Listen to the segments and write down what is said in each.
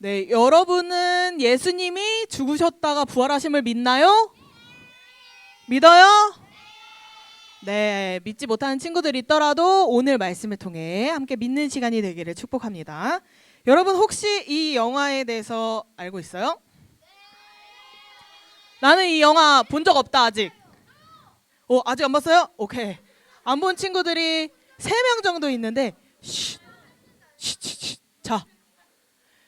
네, 여러분은 예수님이 죽으셨다가 부활하심을 믿나요? 믿어요? 네, 믿지 못하는 친구들이 있더라도 오늘 말씀을 통해 함께 믿는 시간이 되기를 축복합니다. 여러분 혹시 이 영화에 대해서 알고 있어요? 나는 이 영화 본 적 없다 아직. 아직 안 봤어요? 오케이. 안 본 친구들이 3명 정도 있는데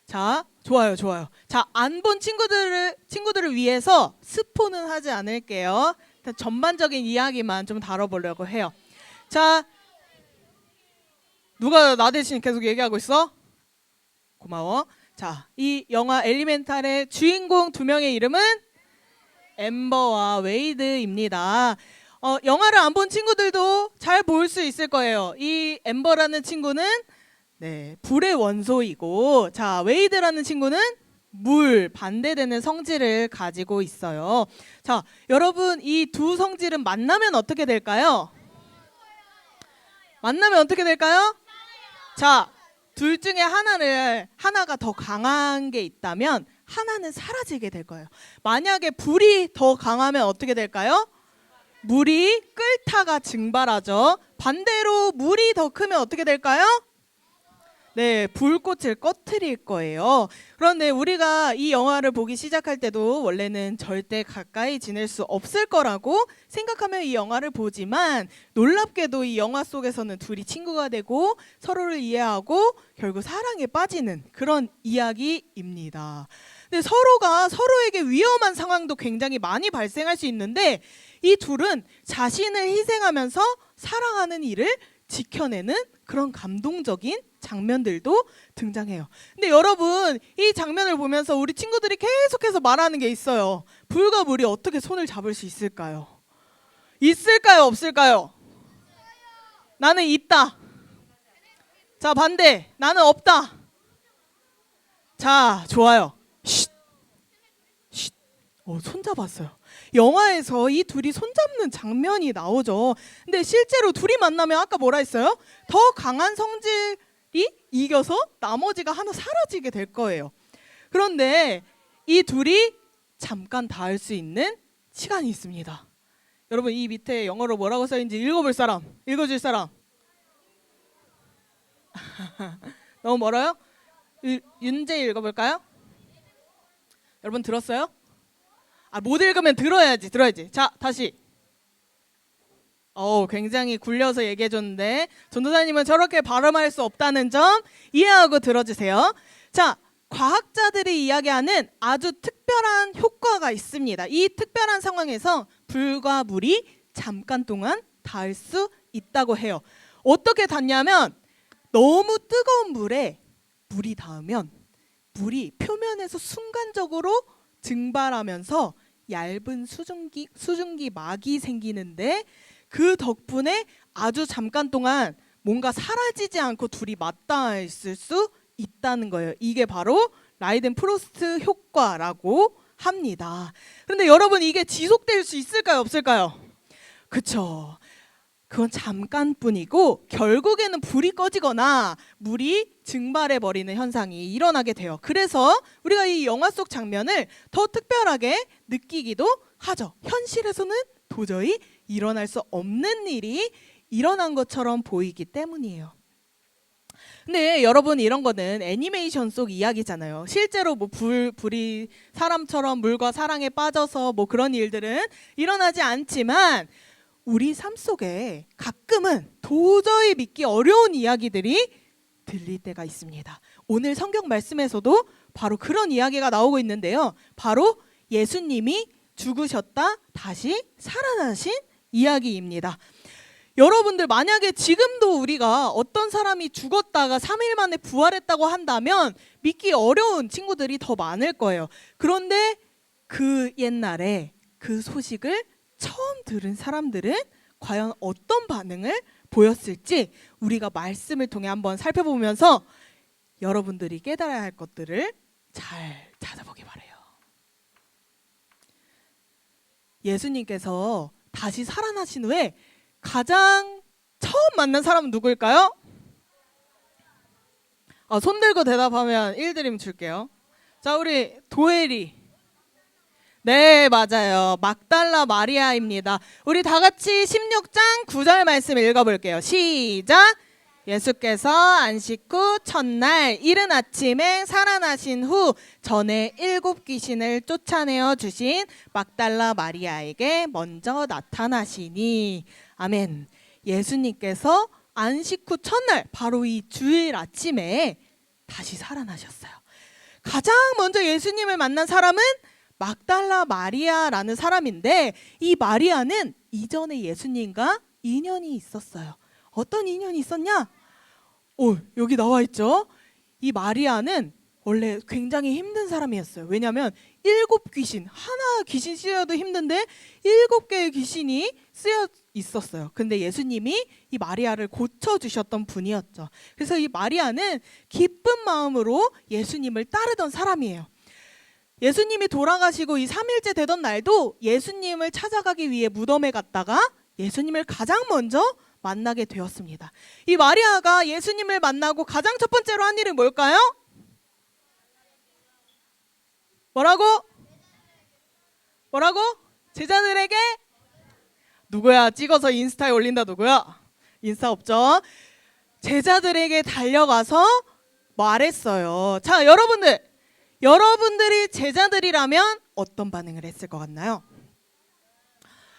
자, 좋아요. 자, 안 본 친구들을 위해서 스포는 하지 않을게요. 일단 전반적인 이야기만 좀 다뤄보려고 해요. 자, 누가 나 대신 계속 얘기하고 있어? 고마워. 자, 이 영화 엘리멘탈의 주인공 2명의 이름은 엠버와 웨이드입니다. 영화를 안 본 친구들도 잘 볼 수 있을 거예요. 이 엠버라는 친구는 불의 원소이고, 자, 웨이드라는 친구는 물, 반대되는 성질을 가지고 있어요. 자, 여러분 이 두 성질은 만나면 어떻게 될까요? 만나면 어떻게 될까요? 자, 둘 중에 하나가 더 강한 게 있다면 하나는 사라지게 될 거예요. 만약에 불이 더 강하면 어떻게 될까요? 물이 끓다가 증발하죠. 반대로 물이 더 크면 어떻게 될까요? 네, 불꽃을 꺼트릴 거예요. 그런데 우리가 이 영화를 보기 시작할 때도 원래는 절대 가까이 지낼 수 없을 거라고 생각하며 이 영화를 보지만, 놀랍게도 이 영화 속에서는 둘이 친구가 되고 서로를 이해하고 결국 사랑에 빠지는 그런 이야기입니다. 근데 서로가 서로에게 위험한 상황도 굉장히 많이 발생할 수 있는데, 이 둘은 자신을 희생하면서 사랑하는 이를 지켜내는 그런 감동적인 장면들도 등장해요. 근데 여러분, 이 장면을 보면서 우리 친구들이 계속해서 말하는 게 있어요. 불과 물이 어떻게 손을 잡을 수 있을까요? 있을까요? 없을까요? 나는 있다. 자, 반대. 나는 없다. 자, 좋아요. 손 잡았어요. 영화에서 이 둘이 손잡는 장면이 나오죠. 근데 실제로 둘이 만나면 아까 뭐라 했어요? 더 강한 성질이 이겨서 나머지가 하나 사라지게 될 거예요. 그런데 이 둘이 잠깐 닿을 수 있는 시간이 있습니다. 여러분, 이 밑에 영어로 뭐라고 써있는지 읽어줄 사람. 너무 멀어요? 윤재 읽어볼까요? 여러분 들었어요? 못 읽으면 들어야지. 자, 다시. 굉장히 굴려서 얘기해줬는데 전도사님은 저렇게 발음할 수 없다는 점 이해하고 들어주세요. 자, 과학자들이 이야기하는 아주 특별한 효과가 있습니다. 이 특별한 상황에서 불과 물이 잠깐 동안 닿을 수 있다고 해요. 어떻게 닿냐면, 너무 뜨거운 물에 물이 닿으면 물이 표면에서 순간적으로 증발하면서 얇은 수증기 막이 생기는데, 그 덕분에 아주 잠깐 동안 뭔가 사라지지 않고 둘이 맞닿아 있을 수 있다는 거예요. 이게 바로 라이덴 프로스트 효과라고 합니다. 그런데 여러분, 이게 지속될 수 있을까요? 없을까요? 그쵸. 그건 잠깐뿐이고 결국에는 불이 꺼지거나 물이 증발해버리는 현상이 일어나게 돼요. 그래서 우리가 이 영화 속 장면을 더 특별하게 느끼기도 하죠. 현실에서는 도저히 일어날 수 없는 일이 일어난 것처럼 보이기 때문이에요. 근데 여러분, 이런 거는 애니메이션 속 이야기잖아요. 실제로 불이 사람처럼 물과 사랑에 빠져서 그런 일들은 일어나지 않지만, 우리 삶 속에 가끔은 도저히 믿기 어려운 이야기들이 들릴 때가 있습니다. 오늘 성경 말씀에서도 바로 그런 이야기가 나오고 있는데요. 바로 예수님이 죽으셨다 다시 살아나신 이야기입니다. 여러분들 만약에 지금도 우리가 어떤 사람이 죽었다가 3일 만에 부활했다고 한다면 믿기 어려운 친구들이 더 많을 거예요. 그런데 그 옛날에 그 소식을 처음 들은 사람들은 과연 어떤 반응을 보였을지 우리가 말씀을 통해 한번 살펴보면서 여러분들이 깨달아야 할 것들을 잘 찾아보기 바라요. 예수님께서 다시 살아나신 후에 가장 처음 만난 사람은 누구일까요? 손 들고 대답하면 1드림 줄게요. 자, 우리 도엘이. 네, 맞아요. 막달라 마리아입니다. 우리 다 같이 16장 9절 말씀 읽어볼게요. 시작. 예수께서 안식 후 첫날 이른 아침에 살아나신 후 전에 7 귀신을 쫓아내어 주신 막달라 마리아에게 먼저 나타나시니. 아멘. 예수님께서 안식 후 첫날 바로 이 주일 아침에 다시 살아나셨어요. 가장 먼저 예수님을 만난 사람은 막달라 마리아라는 사람인데, 이 마리아는 이전에 예수님과 인연이 있었어요. 어떤 인연이 있었냐? 여기 나와 있죠. 이 마리아는 원래 굉장히 힘든 사람이었어요. 왜냐하면 7 귀신, 하나 귀신 쓰여도 힘든데 7개의 귀신이 쓰여 있었어요. 근데 예수님이 이 마리아를 고쳐주셨던 분이었죠. 그래서 이 마리아는 기쁜 마음으로 예수님을 따르던 사람이에요. 예수님이 돌아가시고 이 3일째 되던 날도 예수님을 찾아가기 위해 무덤에 갔다가 예수님을 가장 먼저 만나게 되었습니다. 이 마리아가 예수님을 만나고 가장 첫 번째로 한 일은 뭘까요? 뭐라고? 제자들에게? 누구야? 찍어서 인스타에 올린다. 누구야? 인스타 없죠? 제자들에게 달려가서 말했어요. 자, 여러분들이 제자들이라면 어떤 반응을 했을 것 같나요?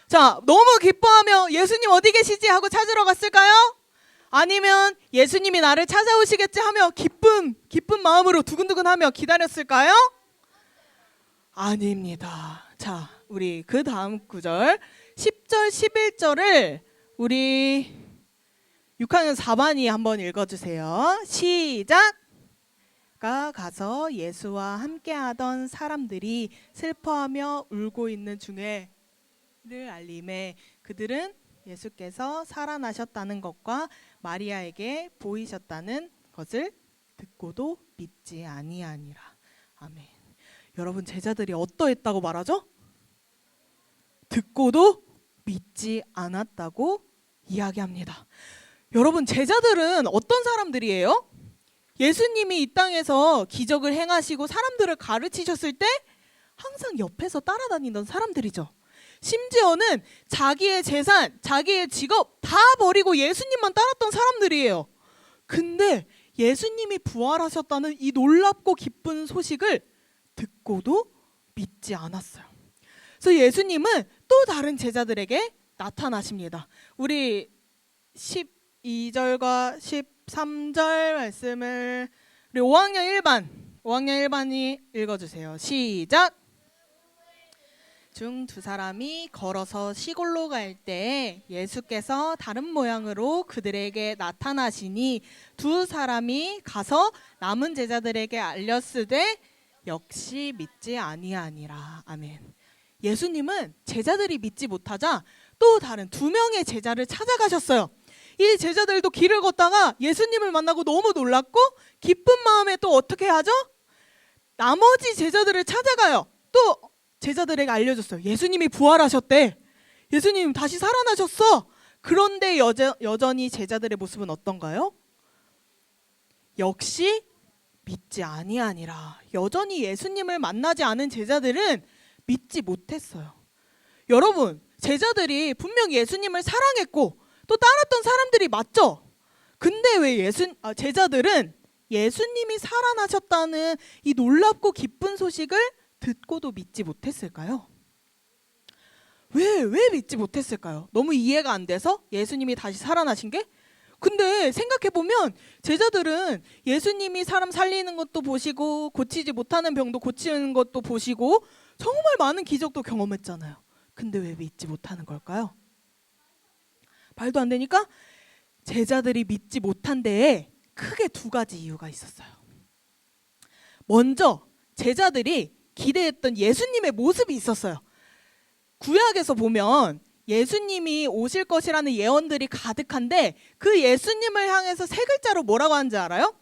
자, 너무 기뻐하며 예수님 어디 계시지 하고 찾으러 갔을까요? 아니면 예수님이 나를 찾아오시겠지 하며 기쁜 마음으로 두근두근하며 기다렸을까요? 아닙니다. 자, 우리 그 다음 구절 10절 11절을 우리 6학년 4반이 한번 읽어주세요. 시작. 가서 예수와 함께하던 사람들이 슬퍼하며 울고 있는 중에 를 알림에 그들은 예수께서 살아나셨다는 것과 마리아에게 보이셨다는 것을 듣고도 믿지 아니하니라. 아멘. 여러분, 제자들이 어떠했다고 말하죠? 듣고도 믿지 않았다고 이야기합니다. 여러분, 제자들은 어떤 사람들이에요? 예수님이 이 땅에서 기적을 행하시고 사람들을 가르치셨을 때 항상 옆에서 따라다니던 사람들이죠. 심지어는 자기의 재산, 자기의 직업 다 버리고 예수님만 따랐던 사람들이에요. 근데 예수님이 부활하셨다는 이 놀랍고 기쁜 소식을 듣고도 믿지 않았어요. 그래서 예수님은 또 다른 제자들에게 나타나십니다. 우리 12절과 13절 말씀을 우리 5학년 1반이 읽어주세요. 시작. 중 2사람이 걸어서 시골로 갈 때 예수께서 다른 모양으로 그들에게 나타나시니 2사람이 가서 남은 제자들에게 알렸으되 역시 믿지 아니하니라. 아멘. 예수님은 제자들이 믿지 못하자 또 다른 2명의 제자를 찾아가셨어요. 이 제자들도 길을 걷다가 예수님을 만나고 너무 놀랐고 기쁜 마음에 또 어떻게 하죠? 나머지 제자들을 찾아가요. 또 제자들에게 알려줬어요. 예수님이 부활하셨대. 예수님 다시 살아나셨어. 그런데 여전히 제자들의 모습은 어떤가요? 역시 믿지 아니하니라. 여전히 예수님을 만나지 않은 제자들은 믿지 못했어요. 여러분, 제자들이 분명 예수님을 사랑했고 또 따랐던 사람들이 맞죠? 근데 왜 제자들은 예수님이 살아나셨다는 이 놀랍고 기쁜 소식을 듣고도 믿지 못했을까요? 왜 믿지 못했을까요? 너무 이해가 안 돼서 예수님이 다시 살아나신 게? 근데 생각해보면 제자들은 예수님이 사람 살리는 것도 보시고 고치지 못하는 병도 고치는 것도 보시고 정말 많은 기적도 경험했잖아요. 근데 왜 믿지 못하는 걸까요? 말도 안 되니까 제자들이 믿지 못한 데에 크게 두 가지 이유가 있었어요. 먼저 제자들이 기대했던 예수님의 모습이 있었어요. 구약에서 보면 예수님이 오실 것이라는 예언들이 가득한데 그 예수님을 향해서 세 글자로 뭐라고 하는지 알아요?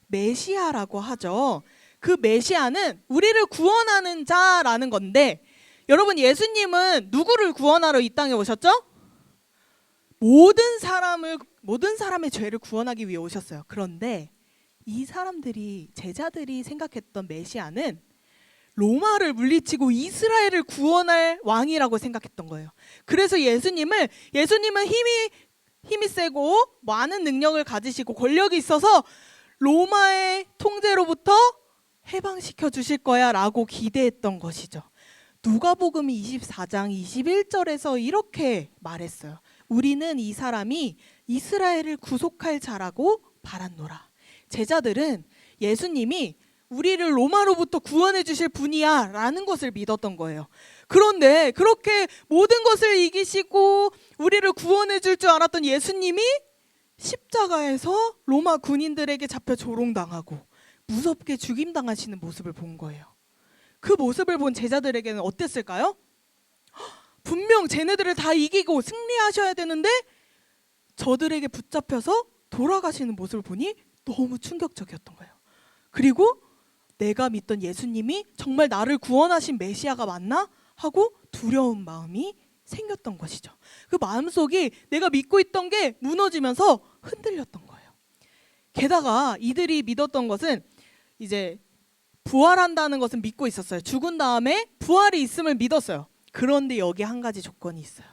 메시아라고 하죠. 그 메시아는 우리를 구원하는 자라는 건데, 여러분, 예수님은 누구를 구원하러 이 땅에 오셨죠? 모든 사람의 죄를 구원하기 위해 오셨어요. 그런데 이 사람들이, 제자들이 생각했던 메시아는 로마를 물리치고 이스라엘을 구원할 왕이라고 생각했던 거예요. 그래서 예수님은 힘이 세고 많은 능력을 가지시고 권력이 있어서 로마의 통제로부터 해방시켜 주실 거야 라고 기대했던 것이죠. 누가복음 24장 21절에서 이렇게 말했어요. 우리는 이 사람이 이스라엘을 구속할 자라고 바랐노라. 제자들은 예수님이 우리를 로마로부터 구원해 주실 분이야 라는 것을 믿었던 거예요. 그런데 그렇게 모든 것을 이기시고 우리를 구원해 줄 줄 알았던 예수님이 십자가에서 로마 군인들에게 잡혀 조롱당하고 무섭게 죽임당하시는 모습을 본 거예요. 그 모습을 본 제자들에게는 어땠을까요? 분명 쟤네들을 다 이기고 승리하셔야 되는데 저들에게 붙잡혀서 돌아가시는 모습을 보니 너무 충격적이었던 거예요. 그리고 내가 믿던 예수님이 정말 나를 구원하신 메시아가 맞나? 하고 두려운 마음이 생겼던 것이죠. 그 마음속이 내가 믿고 있던 게 무너지면서 흔들렸던 거예요. 게다가 이들이 믿었던 것은 이제 부활한다는 것은 믿고 있었어요. 죽은 다음에 부활이 있음을 믿었어요. 그런데 여기 한 가지 조건이 있어요.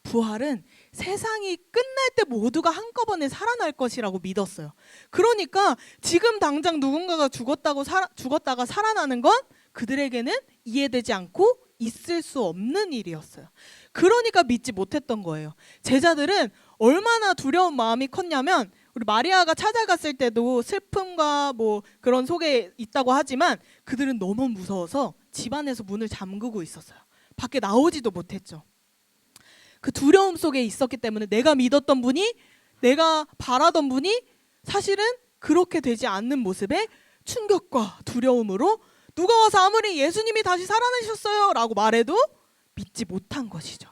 부활은 세상이 끝날 때 모두가 한꺼번에 살아날 것이라고 믿었어요. 그러니까 지금 당장 누군가가 죽었다가 살아나는 건 그들에게는 이해되지 않고 있을 수 없는 일이었어요. 그러니까 믿지 못했던 거예요. 제자들은 얼마나 두려운 마음이 컸냐면, 우리 마리아가 찾아갔을 때도 슬픔과 뭐 그런 속에 있다고 하지만 그들은 너무 무서워서 집 안에서 문을 잠그고 있었어요. 밖에 나오지도 못했죠. 그 두려움 속에 있었기 때문에 내가 믿었던 분이, 내가 바라던 분이 사실은 그렇게 되지 않는 모습에 충격과 두려움으로 누가 와서 아무리 예수님이 다시 살아나셨어요 라고 말해도 믿지 못한 것이죠.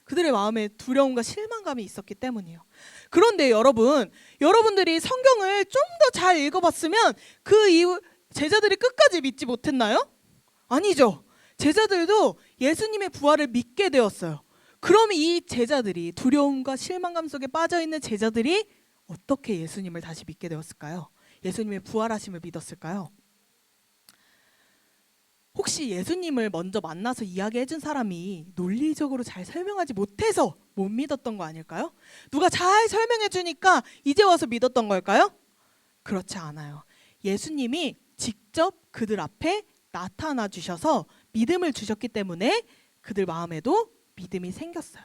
그들의 마음에 두려움과 실망감이 있었기 때문이에요. 그런데 여러분들이 성경을 좀 더 잘 읽어봤으면 그 이후 제자들이 끝까지 믿지 못했나요? 아니죠. 제자들도 예수님의 부활을 믿게 되었어요. 그럼 이 제자들이, 두려움과 실망감 속에 빠져있는 제자들이 어떻게 예수님을 다시 믿게 되었을까요? 예수님의 부활하심을 믿었을까요? 혹시 예수님을 먼저 만나서 이야기해준 사람이 논리적으로 잘 설명하지 못해서 못 믿었던 거 아닐까요? 누가 잘 설명해주니까 이제 와서 믿었던 걸까요? 그렇지 않아요. 예수님이 직접 그들 앞에 나타나 주셔서 믿음을 주셨기 때문에 그들 마음에도 믿음이 생겼어요.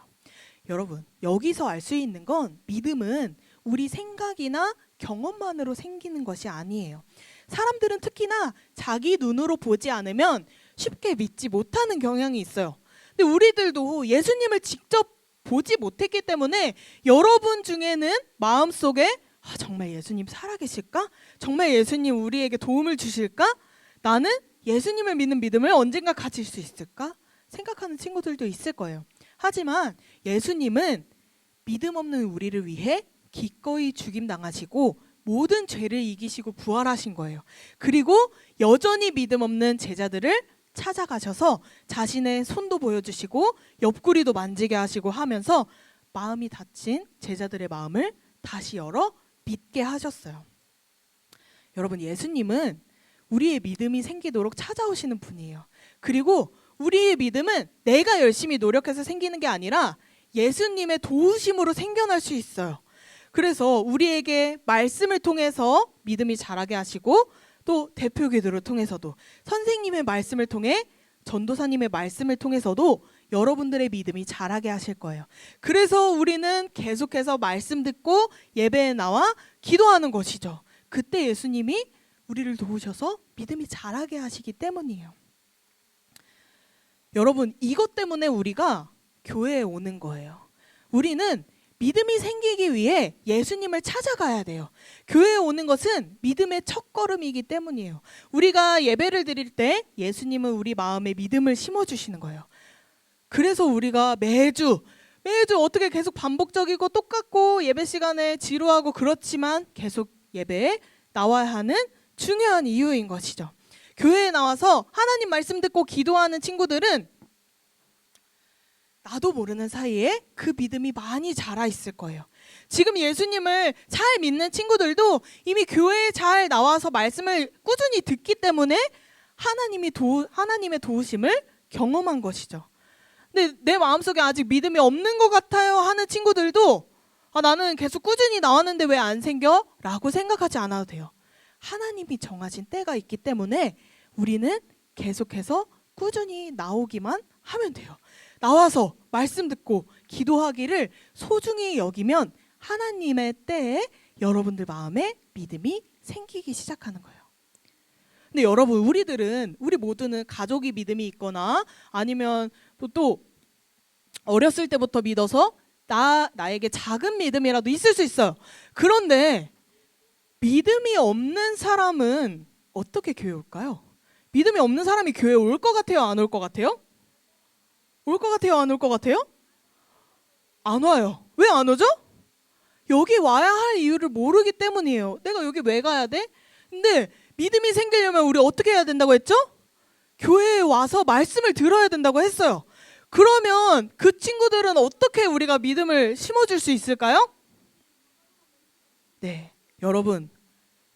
여러분, 여기서 알 수 있는 건 믿음은 우리 생각이나 경험만으로 생기는 것이 아니에요. 사람들은 특히나 자기 눈으로 보지 않으면 쉽게 믿지 못하는 경향이 있어요. 근데 우리들도 예수님을 직접 보지 못했기 때문에 여러분 중에는 마음속에 정말 예수님 살아계실까? 정말 예수님 우리에게 도움을 주실까? 나는 예수님을 믿는 믿음을 언젠가 가질 수 있을까? 생각하는 친구들도 있을 거예요. 하지만 예수님은 믿음 없는 우리를 위해 기꺼이 죽임당하시고 모든 죄를 이기시고 부활하신 거예요. 그리고 여전히 믿음 없는 제자들을 찾아가셔서 자신의 손도 보여주시고 옆구리도 만지게 하시고 하면서 마음이 닫힌 제자들의 마음을 다시 열어 믿게 하셨어요. 여러분, 예수님은 우리의 믿음이 생기도록 찾아오시는 분이에요. 그리고 우리의 믿음은 내가 열심히 노력해서 생기는 게 아니라 예수님의 도우심으로 생겨날 수 있어요. 그래서 우리에게 말씀을 통해서 믿음이 자라게 하시고, 또 대표 기도를 통해서도, 선생님의 말씀을 통해, 전도사님의 말씀을 통해서도 여러분들의 믿음이 자라게 하실 거예요. 그래서 우리는 계속해서 말씀 듣고 예배에 나와 기도하는 것이죠. 그때 예수님이 우리를 도우셔서 믿음이 자라게 하시기 때문이에요. 여러분, 이것 때문에 우리가 교회에 오는 거예요. 우리는 믿음이 생기기 위해 예수님을 찾아가야 돼요. 교회에 오는 것은 믿음의 첫걸음이기 때문이에요. 우리가 예배를 드릴 때 예수님은 우리 마음에 믿음을 심어주시는 거예요. 그래서 우리가 매주 어떻게 계속 반복적이고 똑같고 예배 시간에 지루하고 그렇지만 계속 예배에 나와야 하는 중요한 이유인 것이죠. 교회에 나와서 하나님 말씀 듣고 기도하는 친구들은 나도 모르는 사이에 그 믿음이 많이 자라 있을 거예요. 지금 예수님을 잘 믿는 친구들도 이미 교회에 잘 나와서 말씀을 꾸준히 듣기 때문에 하나님의 도우심을 경험한 것이죠. 근데 내 마음속에 아직 믿음이 없는 것 같아요 하는 친구들도 나는 계속 꾸준히 나왔는데 왜 안 생겨? 라고 생각하지 않아도 돼요. 하나님이 정하신 때가 있기 때문에 우리는 계속해서 꾸준히 나오기만 하면 돼요. 나와서 말씀 듣고 기도하기를 소중히 여기면 하나님의 때에 여러분들 마음에 믿음이 생기기 시작하는 거예요. 근데 여러분, 우리 모두는 가족이 믿음이 있거나 아니면 또 어렸을 때부터 믿어서 나에게 작은 믿음이라도 있을 수 있어요. 그런데 믿음이 없는 사람은 어떻게 교회 올까요? 믿음이 없는 사람이 교회 올 것 같아요? 안 올 것 같아요? 올 것 같아요? 안 올 것 같아요? 안 와요. 왜 안 오죠? 여기 와야 할 이유를 모르기 때문이에요. 내가 여기 왜 가야 돼? 근데 믿음이 생기려면 우리 어떻게 해야 된다고 했죠? 교회에 와서 말씀을 들어야 된다고 했어요. 그러면 그 친구들은 어떻게 우리가 믿음을 심어줄 수 있을까요? 네, 여러분,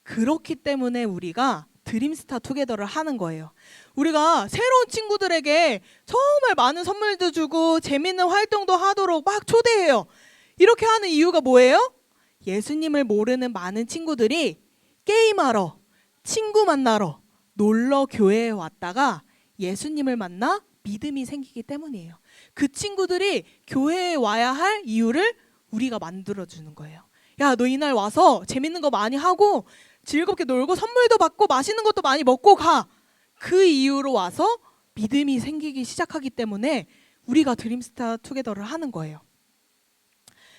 그렇기 때문에 우리가 드림스타 투게더를 하는 거예요. 우리가 새로운 친구들에게 정말 많은 선물도 주고 재밌는 활동도 하도록 막 초대해요. 이렇게 하는 이유가 뭐예요? 예수님을 모르는 많은 친구들이 게임하러, 친구 만나러, 놀러 교회에 왔다가 예수님을 만나 믿음이 생기기 때문이에요. 그 친구들이 교회에 와야 할 이유를 우리가 만들어주는 거예요. 야, 너 이날 와서 재밌는 거 많이 하고 즐겁게 놀고 선물도 받고 맛있는 것도 많이 먹고 가. 그 이유로 와서 믿음이 생기기 시작하기 때문에 우리가 드림스타 투게더를 하는 거예요.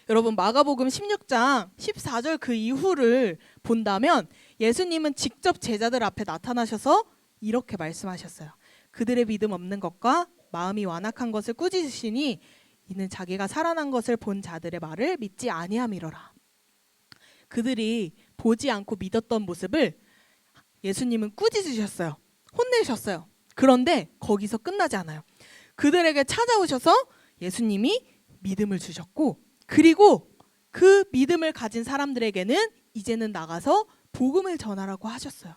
여러분, 마가복음 16장 14절 그 이후를 본다면 예수님은 직접 제자들 앞에 나타나셔서 이렇게 말씀하셨어요. 그들의 믿음 없는 것과 마음이 완악한 것을 꾸짖으시니 이는 자기가 살아난 것을 본 자들의 말을 믿지 아니함이로라. 그들이 보지 않고 믿었던 모습을 예수님은 꾸짖으셨어요. 혼내셨어요. 그런데 거기서 끝나지 않아요. 그들에게 찾아오셔서 예수님이 믿음을 주셨고, 그리고 그 믿음을 가진 사람들에게는 이제는 나가서 복음을 전하라고 하셨어요.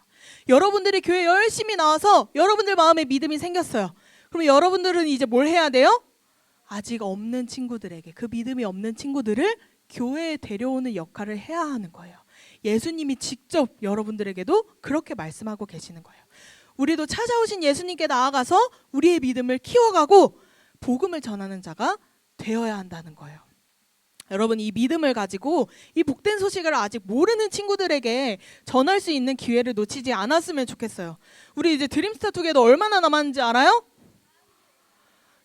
여러분들이 교회 열심히 나와서 여러분들 마음에 믿음이 생겼어요. 그럼 여러분들은 이제 뭘 해야 돼요? 아직 없는 친구들에게, 그 믿음이 없는 친구들을 교회에 데려오는 역할을 해야 하는 거예요. 예수님이 직접 여러분들에게도 그렇게 말씀하고 계시는 거예요. 우리도 찾아오신 예수님께 나아가서 우리의 믿음을 키워가고 복음을 전하는 자가 되어야 한다는 거예요. 여러분, 이 믿음을 가지고 이 복된 소식을 아직 모르는 친구들에게 전할 수 있는 기회를 놓치지 않았으면 좋겠어요. 우리 이제 드림스타 투게더 얼마나 남았는지 알아요?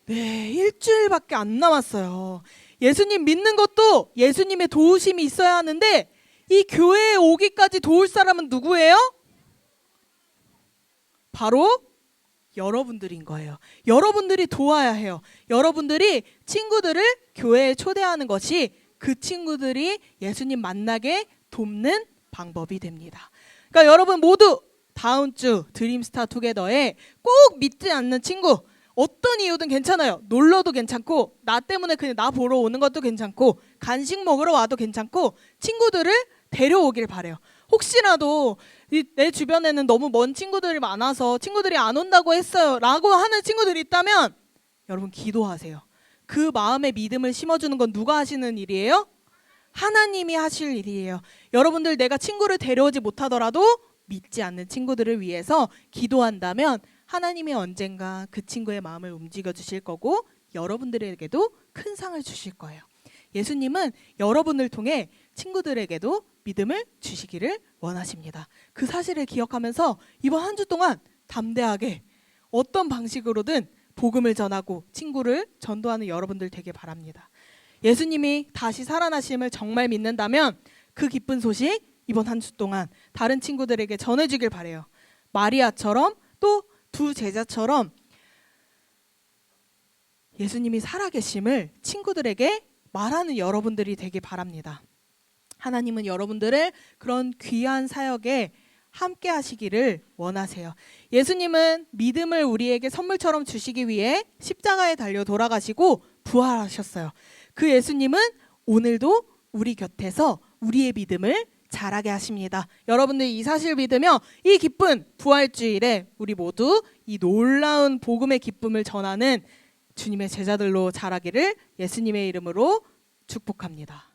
네, 일주일밖에 안 남았어요. 예수님 믿는 것도 예수님의 도우심이 있어야 하는데 이 교회에 오기까지 도울 사람은 누구예요? 바로 여러분들인 거예요. 여러분들이 도와야 해요. 여러분들이 친구들을 교회에 초대하는 것이 그 친구들이 예수님 만나게 돕는 방법이 됩니다. 그러니까 여러분 모두 다음 주 드림스타 투게더에 꼭 믿지 않는 친구, 어떤 이유든 괜찮아요. 놀러도 괜찮고 나 때문에 그냥 나 보러 오는 것도 괜찮고 간식 먹으러 와도 괜찮고 친구들을 데려오길 바래요. 혹시라도 내 주변에는 너무 먼 친구들이 많아서 친구들이 안 온다고 했어요 라고 하는 친구들이 있다면 여러분 기도하세요. 그 마음에 믿음을 심어주는 건 누가 하시는 일이에요? 하나님이 하실 일이에요. 여러분들 내가 친구를 데려오지 못하더라도 믿지 않는 친구들을 위해서 기도한다면 하나님이 언젠가 그 친구의 마음을 움직여 주실 거고 여러분들에게도 큰 상을 주실 거예요. 예수님은 여러분을 통해 친구들에게도 믿음을 주시기를 원하십니다. 그 사실을 기억하면서 이번 한 주 동안 담대하게 어떤 방식으로든 복음을 전하고 친구를 전도하는 여러분들 되길 바랍니다. 예수님이 다시 살아나심을 정말 믿는다면 그 기쁜 소식 이번 한 주 동안 다른 친구들에게 전해주길 바래요. 마리아처럼 또 두 제자처럼 예수님이 살아계심을 친구들에게 말하는 여러분들이 되길 바랍니다. 하나님은 여러분들을 그런 귀한 사역에 함께 하시기를 원하세요. 예수님은 믿음을 우리에게 선물처럼 주시기 위해 십자가에 달려 돌아가시고 부활하셨어요. 그 예수님은 오늘도 우리 곁에서 우리의 믿음을 자라게 하십니다. 여러분들 이 사실 믿으며 이 기쁜 부활주일에 우리 모두 이 놀라운 복음의 기쁨을 전하는 주님의 제자들로 자라기를 예수님의 이름으로 축복합니다.